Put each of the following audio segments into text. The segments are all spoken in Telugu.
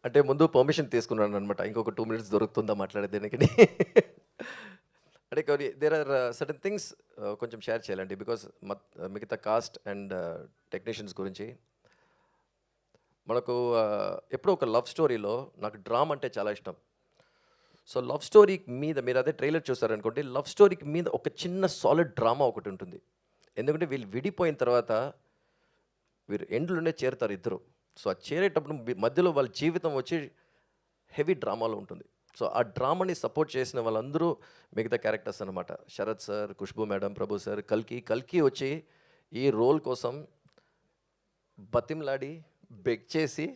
అంటే ముందు పర్మిషన్ తీసుకున్నాను అనమాట. ఇంకొక 2 మినిట్స్ దొరుకుతుందా మాట్లాడేదానికి. అంటే కొన్ని దేర్ ఆర్ సర్టన్ థింగ్స్ కొంచెం షేర్ చేయాలండి. బికాస్ మిగతా కాస్ట్ అండ్ టెక్నీషియన్స్ గురించి మనకు ఎప్పుడో ఒక లవ్ స్టోరీలో నాకు డ్రామా అంటే చాలా ఇష్టం. సో లవ్ స్టోరీ మీద మీరు అదే ట్రైలర్ చూస్తారనుకోండి, లవ్ స్టోరీకి మీద ఒక చిన్న సాలిడ్ డ్రామా ఒకటి ఉంటుంది. ఎందుకంటే వీళ్ళు విడిపోయిన తర్వాత వీరు ఎండ్లోనే చేరుతారు ఇద్దరు. సో ఆ చేరేటప్పుడు మధ్యలో వాళ్ళ జీవితం వచ్చి హెవీ డ్రామాలో ఉంటుంది. సో ఆ డ్రామాని సపోర్ట్ చేసిన వాళ్ళందరూ మిగతా క్యారెక్టర్స్ అనమాట. Sarath sir, Khushbu madam, Prabhu sir, కల్కి వచ్చి ఈ రోల్ కోసం బతిమలాడి బెగ్ చేసి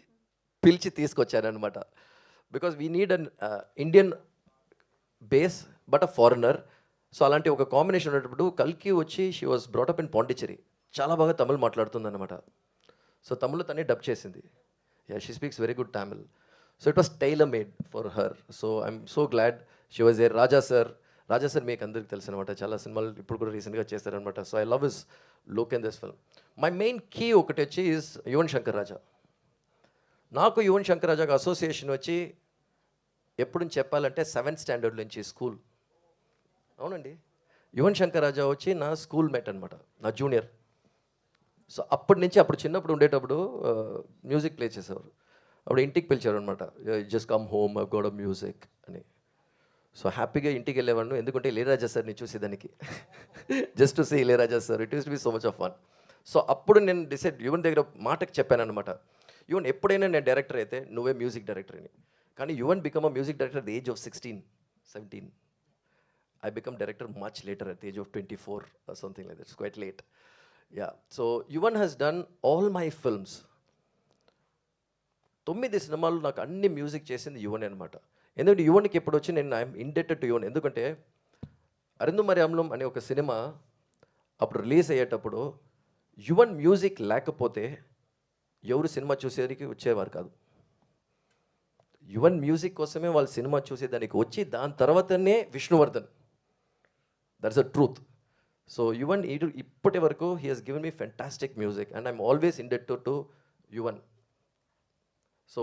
పిలిచి తీసుకొచ్చారనమాట. Because we need an Indian base but a foreigner. So అలాంటి ఒక కాంబినేషన్ ఉన్నప్పుడు కల్కి వచ్చి she was brought up in Pondicherry, చాలా బాగా తమిళ్ మాట్లాడుతుందన్నమాట. సో తమిళ్లో తనే డబ్ చేసింది. She speaks very good Tamil. So it was tailor made for her. So I'm so glad she was there. Raja sir మీకు అందరికి తెలుసు అనమాట, చాలా సినిమాలు ఇప్పుడు కూడా రీసెంట్గా చేస్తారనమాట. So I love his look in this film. My main key ఒకటి వచ్చి ఈజ్ యువన్ శంకర్ రాజా. నాకు యువన్ శంకర్ రాజాకు అసోసియేషన్ వచ్చి ఎప్పుడు చెప్పాలంటే 7th స్టాండర్డ్ నుంచి స్కూల్. అవునండి, యువన్ శంకర్ రాజా వచ్చి నా స్కూల్ మేట్ అనమాట, నా జూనియర్. సో అప్పటి నుంచి అప్పుడు చిన్నప్పుడు ఉండేటప్పుడు మ్యూజిక్ ప్లే చేసేవారు. అప్పుడు ఇంటికి పిలిచారు అనమాట, జస్ట్ కమ్ హోమ్ గోడ మ్యూజిక్ అని. సో హ్యాపీగా ఇంటికి వెళ్ళేవాడిని, ఎందుకంటే ఇళయరాజా సార్ని చూసేదానికి. Just to see Ilaiyaraaja sir, it use to be so much of fun. So అప్పుడు నేను డిసైడ్ యువన్ దగ్గర మాటకి చెప్పాను అనమాట, యువన్ ఎప్పుడైనా నేను డైరెక్టర్ అయితే నువ్వే మ్యూజిక్ డైరెక్టర్ అని. కానీ Yuvan become a music director at the age of 16, 17. I become director much later at the age of 24 or something like that. It's quite late. Yeah. So Yuvan has done all my films. 9 సినిమాలు నాకు అన్ని మ్యూజిక్ చేసింది యువన్ అనమాట. ఎందుకంటే యువన్కి ఎప్పుడు వచ్చి నేను ఐఎమ్ ఇండెటెడ్ టు యువన్. ఎందుకంటే అరిందు మరియామ్లం అనే ఒక సినిమా అప్పుడు రిలీజ్ అయ్యేటప్పుడు యువన్ మ్యూజిక్ లేకపోతే ఎవరు సినిమా చూసేదానికి వచ్చేవారు కాదు. యువన్ మ్యూజిక్ కోసమే వాళ్ళు సినిమా చూసేదానికి వచ్చి దాని తర్వాతనే Vishnuvardhan. That's a truth. So Yuvan ఇప్పటి వరకు he has given me fantastic music and I'm always indebted to Yuvan. So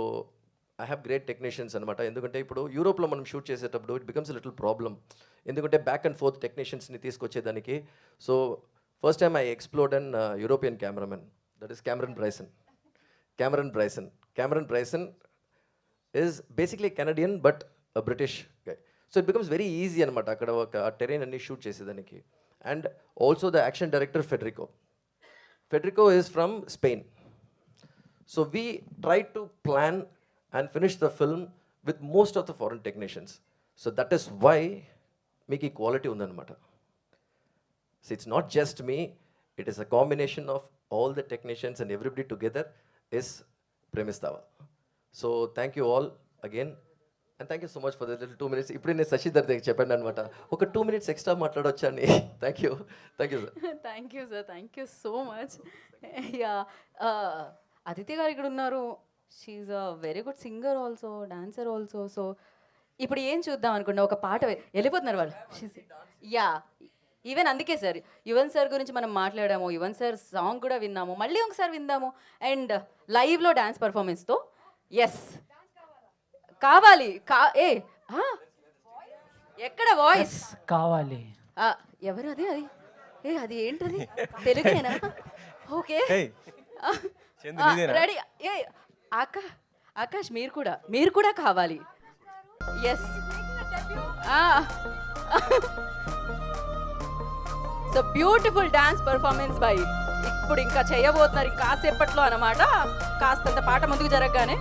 I have great technicians అనమాట. ఎందుకంటే ఇప్పుడు యూరోప్లో మనం షూట్ చేసేటప్పుడు ఇట్ బికమ్స్ లిటిల్ ప్రాబ్లమ్, ఎందుకంటే బ్యాక్ అండ్ ఫోర్త్ టెక్నీషియన్స్ని తీసుకొచ్చేదానికి. So first time I explored an European cameramen, that is Cameron Bryson is basically Canadian but a British guy. So it becomes very easy అనమాట అక్కడ ఒక టెరైన్ అన్ని షూట్ చేసేదానికి. And also the action director Federico is from Spain. So we tried to plan and finish the film with most of the foreign technicians. So that is why మీకు ఈ క్వాలిటీ ఉందన్నమాట. So it's not just me, it is a combination of all the technicians and everybody together is Premis Dawa. So thank you all again and thank you so much for the little 2 minutes. ఇప్పుడు నేను శశిధర్ దగ్గర చెప్పాను అనమాట, ఒక 2 minutes ఎక్స్ట్రా మాట్లాడొచ్చని. Thank you sir. Thank you sir, thank you so much. Yeah, Aditi garu ఇక్కడ ఉన్నారు. She a very good singer also, dancer also. So ఇప్పుడు ఏం చూద్దాం అనుకున్నా, ఒక పాట వెళ్ళిపోతున్నారు వాళ్ళు. యా, ఈవెన్ అందుకే సార్ యువన్ సార్ గురించి మనం మాట్లాడాము, యువన్ సార్ సాంగ్ కూడా విన్నాము, మళ్ళీ ఒకసారి విందాము. అండ్ లైవ్లో డ్యాన్స్ పర్ఫార్మెన్స్తో ఎస్ కావాలి. ఎక్కడ వాయిస్ కావాలి? ఎవరు అది? అది ఏంటది? తెలుగేనా? Okay, ready. ఆకాష్ మీరు కూడా కావాలి. Yes, so beautiful dance performance by ఇప్పుడు ఇంకా చేయబోతున్నారు కాసేపట్లో అనమాట. కాస్తంత పాట ముందుకు జరగగానే